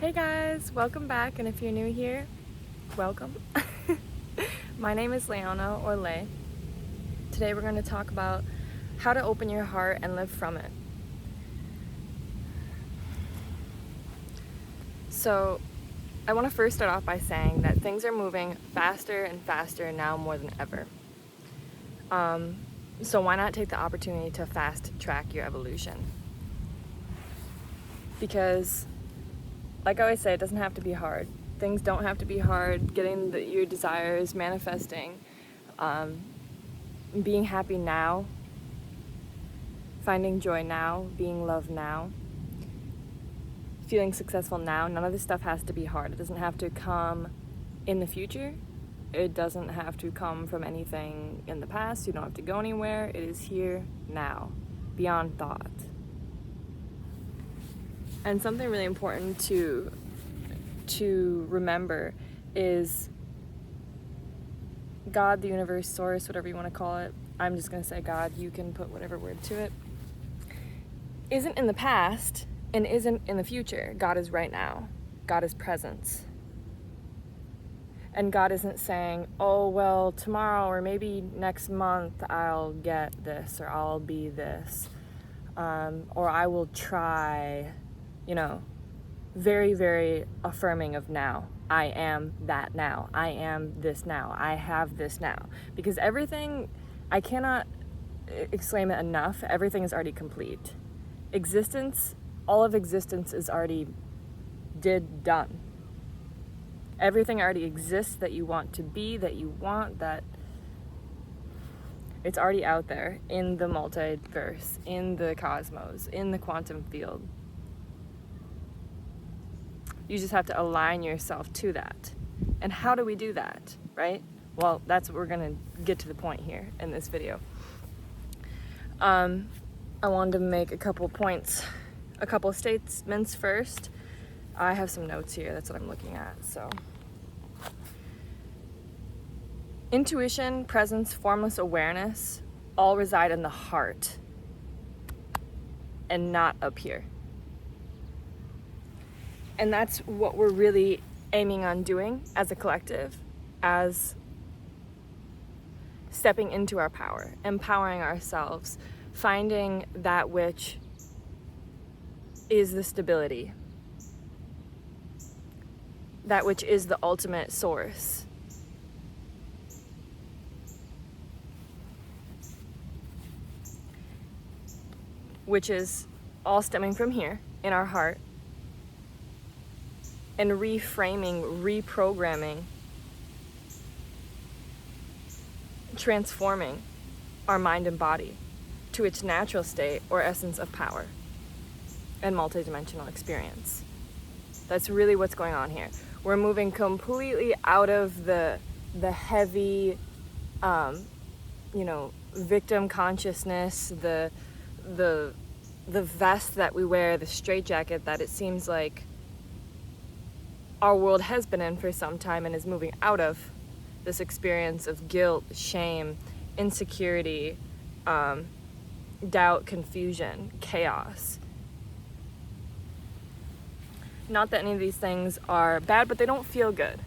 Hey guys, welcome back, and if you're new here, welcome. My name is Leona, or Lay. Today we're going to talk about how to open your heart and live from it. So, I want to first start off by saying that things are moving faster and faster now more than ever. So why not take the opportunity to fast track your evolution? Because, like I always say, it doesn't have to be hard. Things don't have to be hard. Getting your desires, manifesting, being happy now, finding joy now, being loved now, feeling successful now. None of this stuff has to be hard. It doesn't have to come in the future. It doesn't have to come from anything in the past. You don't have to go anywhere. It is here now, beyond thought. And something really important to remember is God, the universe, source, whatever you want to call it. I'm just going to say God. You can put whatever word to it. Isn't in the past and isn't in the future. God is right now. God is presence. And God isn't saying, oh, well, tomorrow or maybe next month I'll get this or I'll be this. Or I will try, very, very affirming of now. I am that now. I am this now. I have this now. Because everything, I cannot exclaim it enough, everything is already complete. Existence, all of existence is already done. Everything already exists that you want to be, that you want, that it's already out there in the multiverse, in the cosmos, in the quantum field. You just have to align yourself to that. And how do we do that, right? Well, that's what we're going to get to the point here in this video. I wanted to make a couple points, a couple statements first. I have some notes here, that's what I'm looking at, so. Intuition, presence, formless awareness all reside in the heart and not up here. And that's what we're really aiming on doing as a collective, as stepping into our power, empowering ourselves, finding that which is the stability, that which is the ultimate source. Which is all stemming from here in our heart, and reframing, reprogramming, transforming our mind and body to its natural state or essence of power and multidimensional experience. That's really what's going on here. We're moving completely out of the heavy, victim consciousness, the vest that we wear, the straitjacket that it seems like our world has been in for some time and is moving out of, this experience of guilt, shame, insecurity, doubt, confusion, chaos. Not that any of these things are bad, but they don't feel good.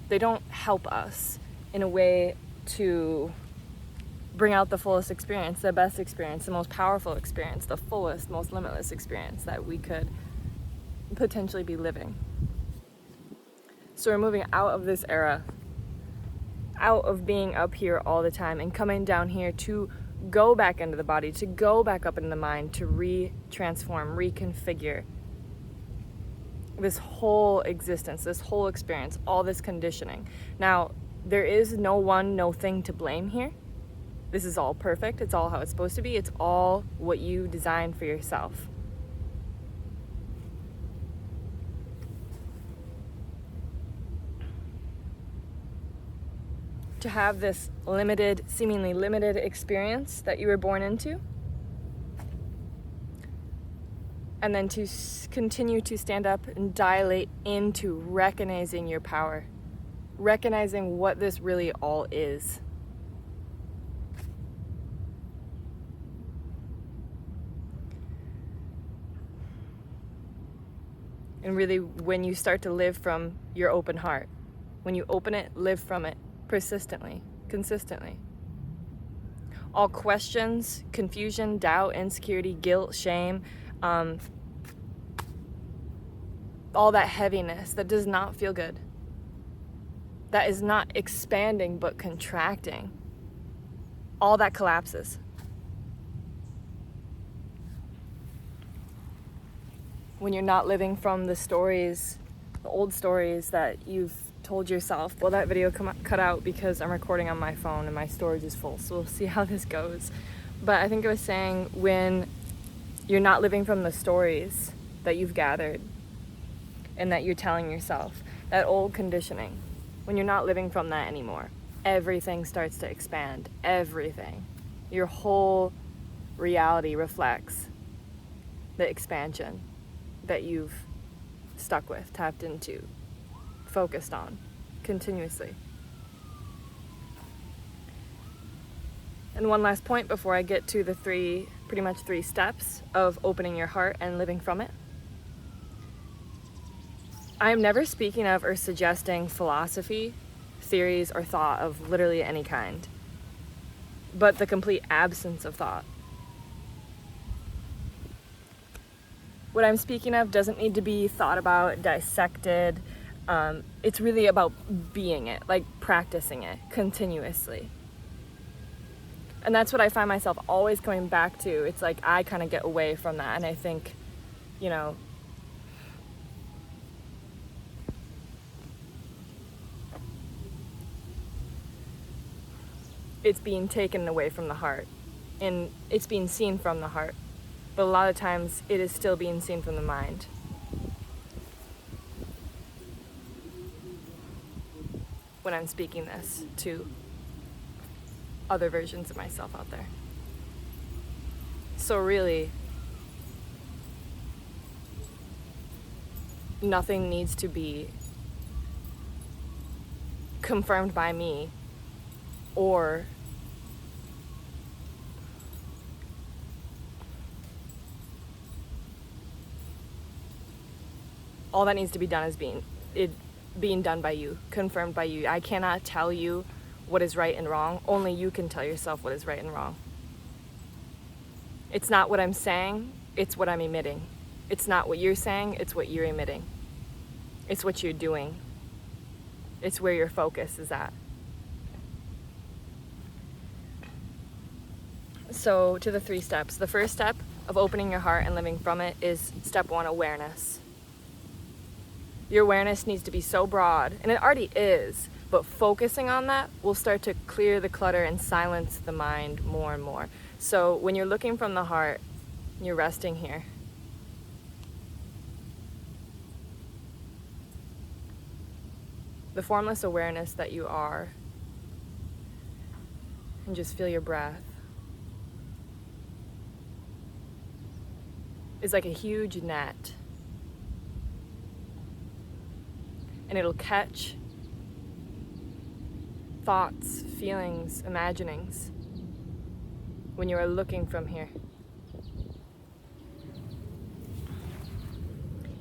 They don't help us in a way to bring out the fullest experience, the best experience, the most powerful experience, the fullest, most limitless experience that we could potentially be living. So we're moving out of this era, out of being up here all the time and coming down here to go back into the body, to go back up into the mind, to re-transform, reconfigure this whole existence, this whole experience, all this conditioning. Now, there is no thing to blame here. This is all perfect. It's all how it's supposed to be. It's all what you designed for yourself. To have this seemingly limited experience that you were born into, and then to continue to stand up and dilate into recognizing your power, recognizing what this really all is. And really, when you start to live from your open heart, when you open it, live from it persistently, consistently. All questions, confusion, doubt, insecurity, guilt, shame, all that heaviness that does not feel good, that is not expanding but contracting, all that collapses. When you're not living from the stories, the old stories that you've told yourself. Well, that video cut out because I'm recording on my phone and my storage is full, so we'll see how this goes. But I think I was saying, when you're not living from the stories that you've gathered and that you're telling yourself, that old conditioning, when you're not living from that anymore, everything starts to expand. Everything. Your whole reality reflects the expansion that you've stuck with, tapped into, focused on continuously. And one last point before I get to the pretty much three steps of opening your heart and living from it. I am never speaking of or suggesting philosophy, theories, or thought of literally any kind, but the complete absence of thought. What I'm speaking of doesn't need to be thought about, dissected. It's really about being it, like practicing it continuously. And that's what I find myself always coming back to. It's like I kind of get away from that, and I think, it's being taken away from the heart, and it's being seen from the heart. But a lot of times it is still being seen from the mind. When I'm speaking this to other versions of myself out there. So really, nothing needs to be confirmed by me or all that needs to be done is being done by you, confirmed by you. I cannot tell you what is right and wrong. Only you can tell yourself what is right and wrong. It's not what I'm saying, it's what I'm emitting. It's not what you're saying, it's what you're emitting. It's what you're doing. It's where your focus is at. So to the 3 steps. The first step of opening your heart and living from it is step 1, awareness. Your awareness needs to be so broad, and it already is, but focusing on that will start to clear the clutter and silence the mind more and more. So when you're looking from the heart, you're resting here. The formless awareness that you are, and just feel your breath, is like a huge net. And it'll catch thoughts, feelings, imaginings when you are looking from here.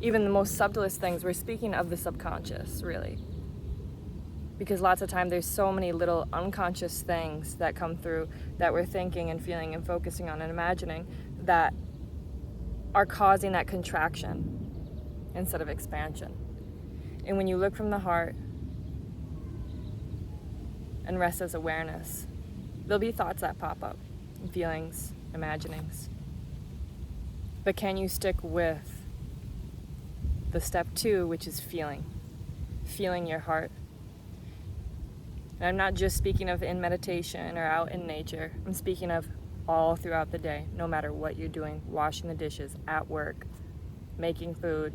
Even the most subtlest things, we're speaking of the subconscious, really. Because lots of time there's so many little unconscious things that come through that we're thinking and feeling and focusing on and imagining that are causing that contraction instead of expansion. And when you look from the heart and rest as awareness, there'll be thoughts that pop up, feelings, imaginings. But can you stick with the step 2, which is feeling your heart? And I'm not just speaking of in meditation or out in nature. I'm speaking of all throughout the day, no matter what you're doing, washing the dishes, at work, making food,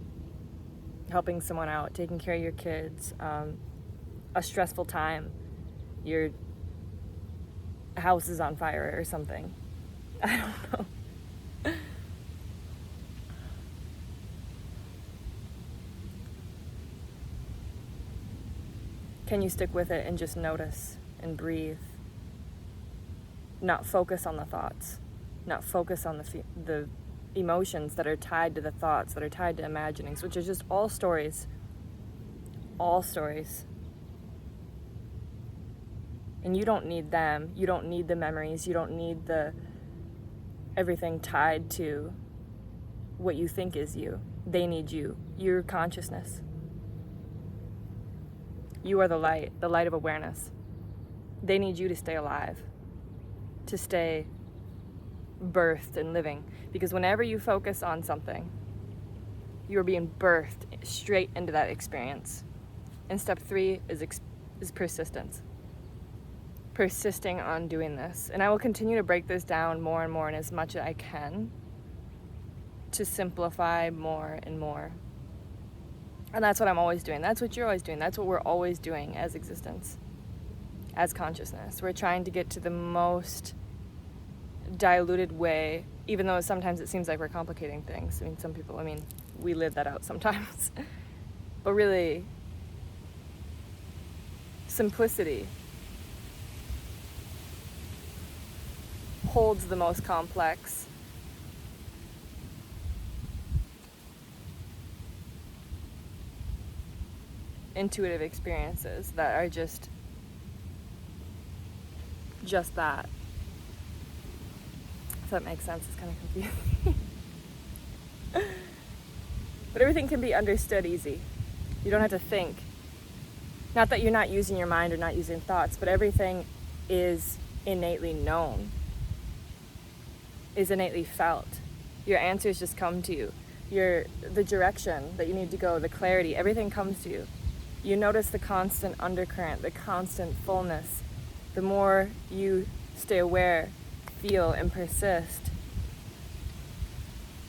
helping someone out, taking care of your kids, a stressful time, your house is on fire or something. I don't know. Can you stick with it and just notice and breathe? Not focus on the thoughts, not focus on the emotions that are tied to the thoughts, that are tied to imaginings, which is just all stories. All stories. And you don't need them. You don't need the memories. You don't need the everything tied to what you think is you. They need you. Your consciousness. You are the light of awareness. They need you to stay alive, to stay birthed and living. Because whenever you focus on something, you are being birthed straight into that experience. And step 3 is persistence. Persisting on doing this. And I will continue to break this down more and more and as much as I can to simplify more and more. And that's what I'm always doing. That's what you're always doing. That's what we're always doing as existence, as consciousness. We're trying to get to the most diluted way, even though sometimes it seems like we're complicating things. We live that out sometimes. But really, simplicity holds the most complex intuitive experiences that are just that. If that makes sense, it's kind of confusing. But everything can be understood easy. You don't have to think. Not that you're not using your mind or not using thoughts, but everything is innately known, is innately felt. Your answers just come to you. The direction that you need to go, the clarity, everything comes to you. You notice the constant undercurrent, the constant fullness. The more you stay aware, feel, and persist,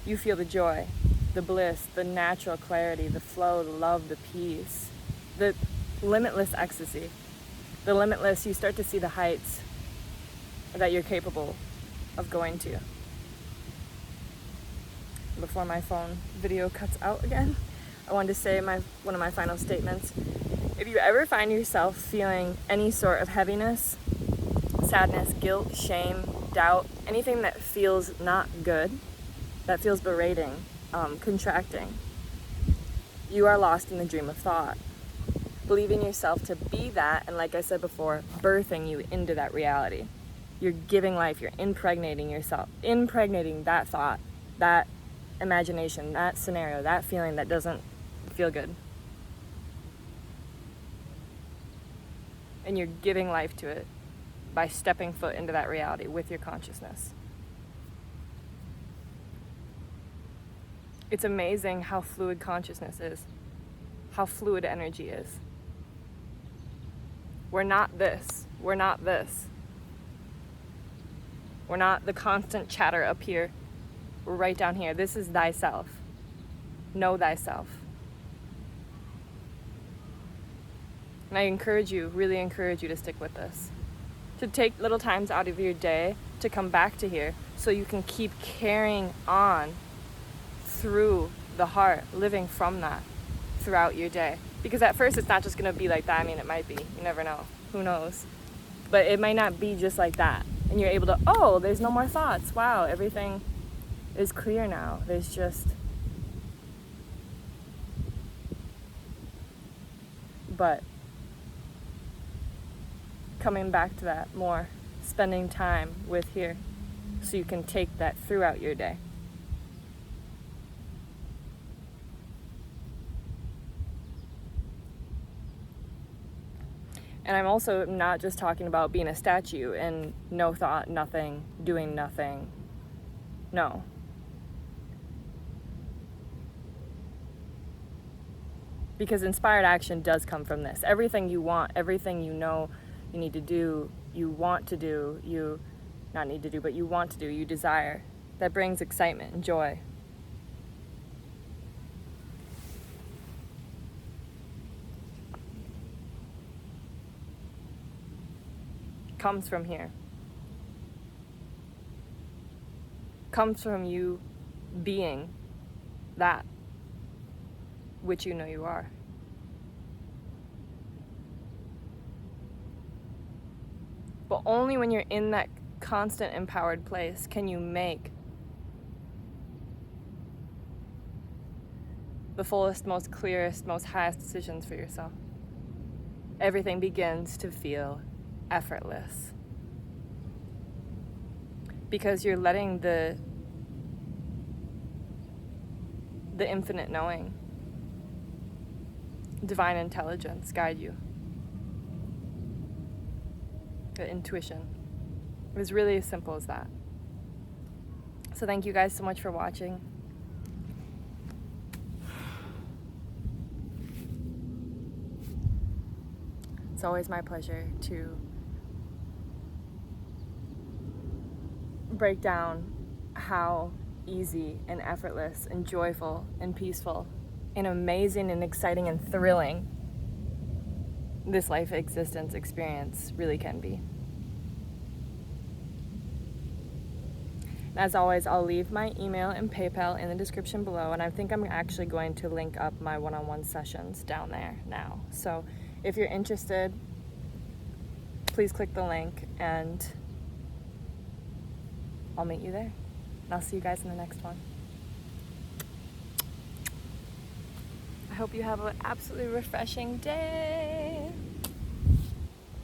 you feel the joy, the bliss, the natural clarity, the flow, the love, the peace, the limitless ecstasy. The limitless, you start to see the heights that you're capable of going to. Before my phone video cuts out again, I wanted to say one of my final statements. If you ever find yourself feeling any sort of heaviness, sadness, guilt, shame, doubt, anything that feels not good, that feels berating, contracting, you are lost in the dream of thought. Believing yourself to be that, and like I said before, birthing you into that reality. You're giving life, you're impregnating yourself, impregnating that thought, that imagination, that scenario, that feeling that doesn't feel good. And you're giving life to it by stepping foot into that reality with your consciousness. It's amazing how fluid consciousness is, how fluid energy is. We're not this. We're not this. We're not the constant chatter up here. We're right down here. This is thyself. Know thyself. And I really encourage you to stick with this. To take little times out of your day to come back to here so you can keep carrying on through the heart, living from that throughout your day. Because at first it's not just going to be like that. It might be. You never know. Who knows? But it might not be just like that. And you're able to, there's no more thoughts. Wow, everything is clear now. There's just... But coming back to that more, spending time with here so you can take that throughout your day. And I'm also not just talking about being a statue and no thought, nothing, doing nothing. No. Because inspired action does come from this. Everything you want, everything you know you need to do, you want to do, you not need to do, but you want to do, you desire. That brings excitement and joy. Comes from here. Comes from you being that which you know you are. But only when you're in that constant empowered place can you make the fullest, most clearest, most highest decisions for yourself. Everything begins to feel effortless. Because you're letting the infinite knowing, divine intelligence guide you. The intuition. It was really as simple as that. So thank you guys so much for watching. It's always my pleasure to break down how easy and effortless and joyful and peaceful and amazing and exciting and thrilling this life existence experience really can be. As always, I'll leave my email and PayPal in the description below, and I think I'm actually going to link up my one-on-one sessions down there now. So if you're interested, please click the link and I'll meet you there. And I'll see you guys in the next one. I hope you have an absolutely refreshing day.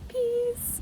Peace.